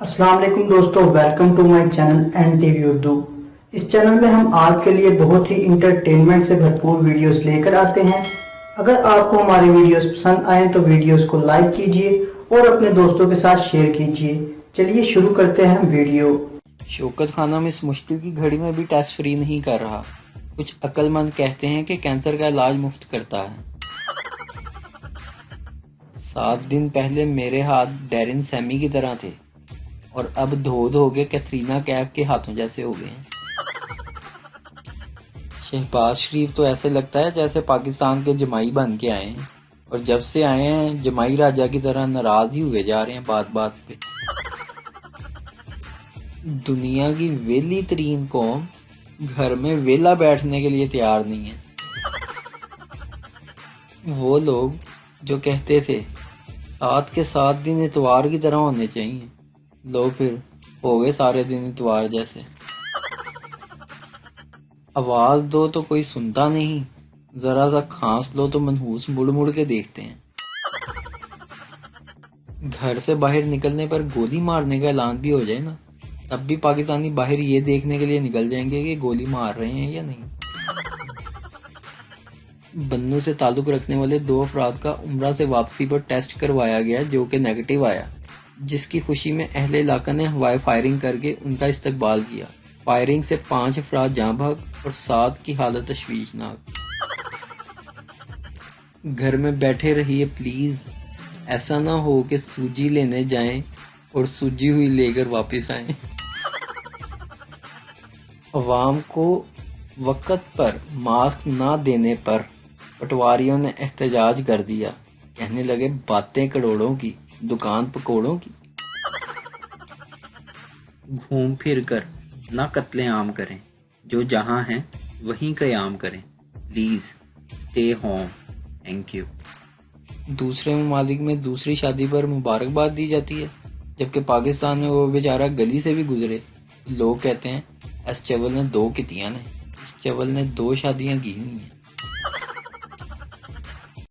السلام علیکم دوستو، welcome to my channel N T V Urdu. اس چینل میں ہم آپ کے لیے بہت ہی انٹرٹینمنٹ سے بھرپور ویڈیوز لے کر آتے ہیں۔ اگر آپ کو ہماری ویڈیوز پسند آئیں تو ویڈیوز کو لائک کیجئے اور اپنے دوستوں کے ساتھ شیئر کیجئے۔ چلیے شروع کرتے ہیں ویڈیو۔ شوکت خانم اس مشکل کی گھڑی میں بھی ٹیسٹ فری نہیں کر رہا۔ کچھ عقل مند کہتے ہیں کہ کینسر کا علاج مفت کرتا ہے۔ 7 دن پہلے میرے ہاتھ ڈیرن سیمی کی طرح تھے اور اب دھو کے کیترینہ کیف کے ہاتھوں جیسے ہو گئے ہیں۔ شہباز شریف تو ایسے لگتا ہے جیسے پاکستان کے جمائی بن کے آئے ہیں، اور جب سے آئے ہیں جمائی راجہ کی طرح ناراض ہی ہوئے جا رہے ہیں بات بات پہ۔ دنیا کی ویلی ترین قوم گھر میں ویلا بیٹھنے کے لیے تیار نہیں ہے۔ وہ لوگ جو کہتے تھے 7 کے 7 دن اتوار کی طرح ہونے چاہیے، لو پھر ہو گئے سارے دن اتوار جیسے۔ آواز دو تو کوئی سنتا نہیں، ذرا سا کھانس لو تو منحوس مڑ مڑ کے دیکھتے ہیں۔ گھر سے باہر نکلنے پر گولی مارنے کا اعلان بھی ہو جائے نا، تب بھی پاکستانی باہر یہ دیکھنے کے لیے نکل جائیں گے کہ گولی مار رہے ہیں یا نہیں۔ بنوں سے تعلق رکھنے والے 2 افراد کا عمرہ سے واپسی پر ٹیسٹ کروایا گیا جو کہ نیگیٹو آیا، جس کی خوشی میں اہل علاقہ نے ہوائی فائرنگ کر کے ان کا استقبال کیا۔ فائرنگ سے 5 افراد جاں بحق اور 7 کی حالت تشویشناک۔ گھر میں بیٹھے رہیے پلیز، ایسا نہ ہو کہ سوجی لینے جائیں اور سوجی ہوئی لے کر واپس آئیں۔ عوام کو وقت پر ماسک نہ دینے پر پٹواریوں نے احتجاج کر دیا، کہنے لگے باتیں کروڑوں کی، دکان پکوڑوں کی۔ گھوم پھر کر نہ قتل عام کریں، جو جہاں ہیں وہیں قیام کریں، please stay home, thank you. دوسرے ممالک میں دوسری شادی پر مبارکباد دی جاتی ہے، جبکہ پاکستان میں وہ بیچارہ گلی سے بھی گزرے لوگ کہتے ہیں اس چول نے 2 کتیاں نے، اس چول نے 2 شادیاں کی ہوئی ہیں۔